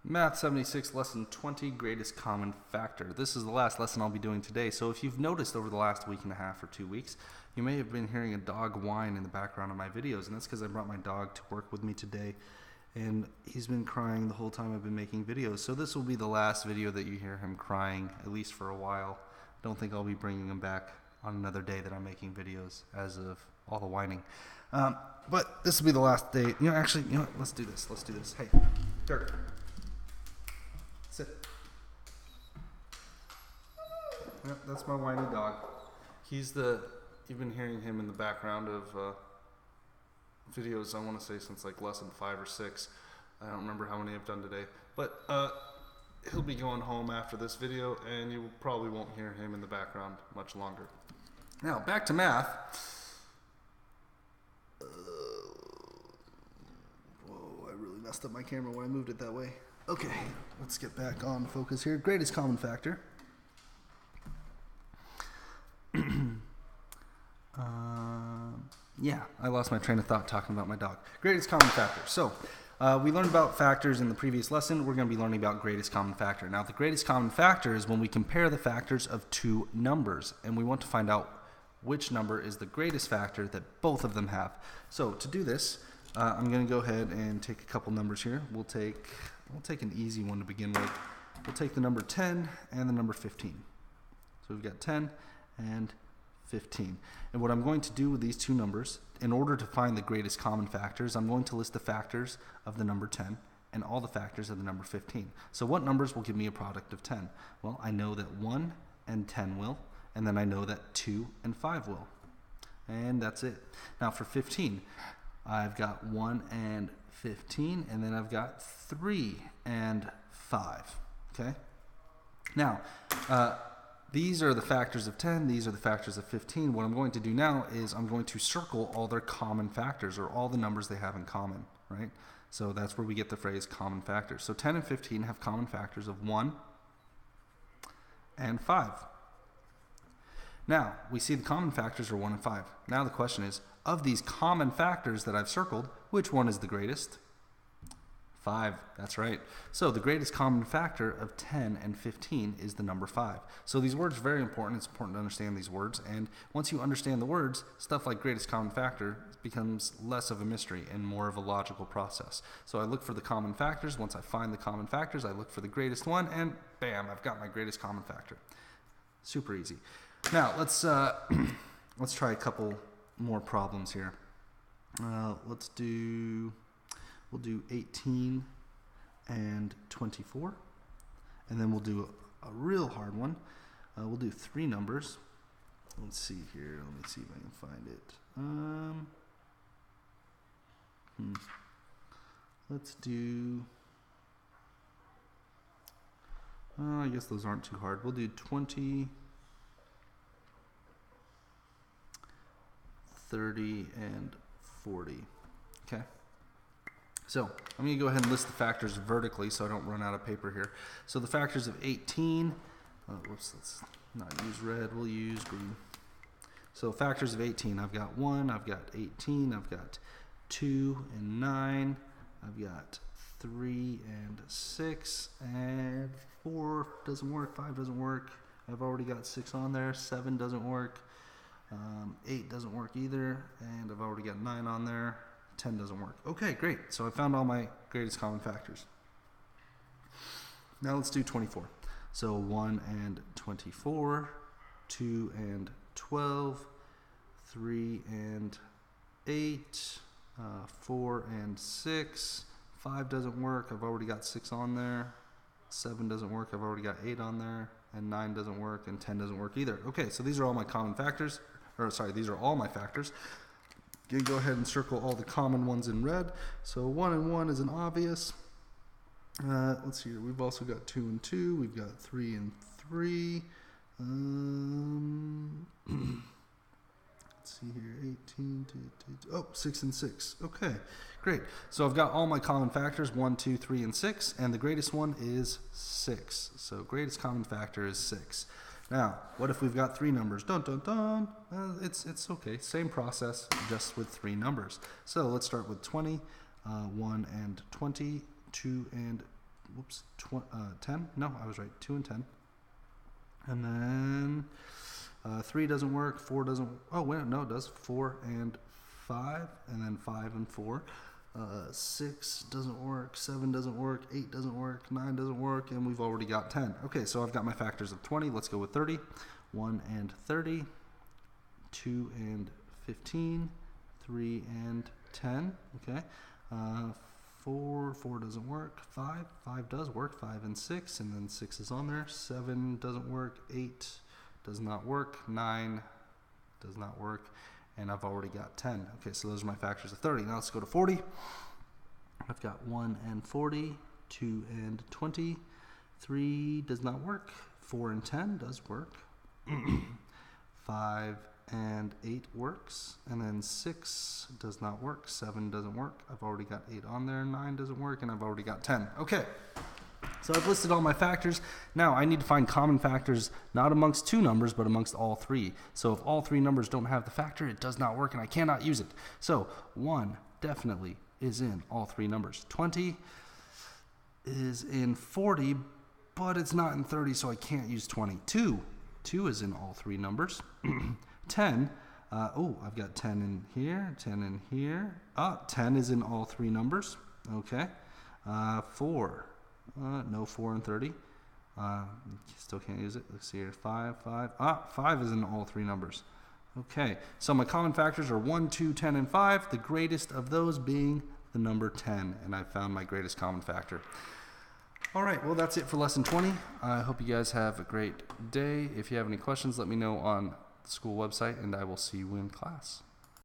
Math 76, lesson 20, greatest common factor. This is the last lesson I'll be doing today, so if you've noticed over the last week and a half or 2 weeks, you may have been hearing a dog whine in the background of my videos, and that's because I brought my dog to work with me today, and he's been crying the whole time I've been making videos. So this will be the last video that you hear him crying, at least for a while. I don't think I'll be bringing him back on another day that I'm making videos as of all the whining. But this will be the last day. Actually, what? Let's do this. Hey, Dirk. Sit. Yep, that's my whiny dog. You've been hearing him in the background of videos, I want to say since like lesson 5 or 6. I don't remember how many I've done today. But he'll be going home after this video, and you probably won't hear him in the background much longer. Now, back to math. Whoa, I really messed up my camera when I moved it that way. Okay, let's get back on focus here. Greatest common factor. I lost my train of thought talking about my dog. Greatest common factor. So, we learned about factors in the previous lesson. We're going to be learning about greatest common factor. Now, the greatest common factor is when we compare the factors of two numbers, and we want to find out which number is the greatest factor that both of them have. So, to do this, I'm going to go ahead and take a couple numbers here. We'll take an easy one to begin with. We'll take the number 10 and the number 15. So we've got 10 and 15. And what I'm going to do with these two numbers, in order to find the greatest common factors, I'm going to list the factors of the number 10 and all the factors of the number 15. So what numbers will give me a product of 10? Well, I know that 1 and 10 will, and then I know that 2 and 5 will. And that's it. Now for 15, I've got 1 and 15, and then I've got 3 and 5. Okay? Now, these are the factors of 10, these are the factors of 15. What I'm going to do now is I'm going to circle all their common factors, or all the numbers they have in common, right? So that's where we get the phrase common factors. So 10 and 15 have common factors of 1 and 5. Now, we see the common factors are 1 and 5. Now the question is, of these common factors that I've circled, which one is the greatest? 5, that's right. So the greatest common factor of 10 and 15 is the number 5. So these words are very important. It's important to understand these words. And once you understand the words, stuff like greatest common factor becomes less of a mystery and more of a logical process. So I look for the common factors. Once I find the common factors, I look for the greatest one, and bam, I've got my greatest common factor. Super easy. Now, let's try a couple more problems here. We'll do 18 and 24, and then we'll do a real hard one. We'll do 3 numbers. Let's see here. Let me see if I can find it. Let's do, I guess those aren't too hard. We'll do 20, 30, and 40. Okay? So I'm going to go ahead and list the factors vertically so I don't run out of paper here. So the factors of 18, let's not use red, we'll use green. So factors of 18, I've got 1, I've got 18, I've got 2 and 9, I've got 3 and 6, and 4 doesn't work, 5 doesn't work. I've already got 6 on there, 7 doesn't work, 8 doesn't work either, and I've already got 9 on there. 10 doesn't work. Okay, great. So I found all my greatest common factors. Now let's do 24. So 1 and 24, 2 and 12, 3 and 8, 4 and 6, 5 doesn't work. I've already got 6 on there. 7 doesn't work. I've already got 8 on there. And 9 doesn't work, and 10 doesn't work either. Okay, so these are all my common factors. These are all my factors. You can go ahead and circle all the common ones in red. So 1 and 1 is an obvious. Let's see here. We've also got 2 and 2. We've got 3 and 3. Let's see here. 18. 6 and 6. Okay, great. So I've got all my common factors, 1, 2, 3, and 6. And the greatest one is 6. So greatest common factor is 6. Now, what if we've got 3 numbers? Dun, dun, dun. It's okay. Same process, just with 3 numbers. So let's start with 20, 1 and 20, 2 and 10. No, I was right. 2 and 10. And then 3 doesn't work. 4 doesn't. Oh, wait, no, it does. 4 and 5, and then 5 and 4. 6 doesn't work. 7 doesn't work. 8 doesn't work. 9 doesn't work, and we've already got 10. Okay, so I've got my factors of 20. Let's go with 30. 1 and 30. 2 and 15. 3 and 10. Okay. 4 doesn't work. 5 does work. 5 and 6, and then 6 is on there. 7 doesn't work. 8 does not work. 9 does not work, and I've already got 10. Okay, so those are my factors of 30. Now let's go to 40. I've got 1 and 40, 2 and 20. 3 does not work. 4 and 10 does work. 5 and 8 works, and then 6 does not work. 7 doesn't work. I've already got 8 on there. 9 doesn't work, and I've already got 10. Okay, so I've listed all my factors. Now I need to find common factors, not amongst 2 numbers, but amongst all 3. So if all 3 numbers don't have the factor, it does not work, and I cannot use it. So 1 definitely is in all 3 numbers. 20 is in 40, but it's not in 30, so I can't use 20. 2 is in all 3 numbers. 10, I've got 10 in here, 10 in here. 10 is in all 3 numbers. Okay. 4, no 4 and 30. Still can't use it. Let's see here. 5. 5 is in all 3 numbers. Okay, so my common factors are 1, 2, 10, and 5. The greatest of those being the number 10, and I found my greatest common factor. All right, well, that's it for lesson 20. I hope you guys have a great day. If you have any questions, let me know on the school website, and I will see you in class.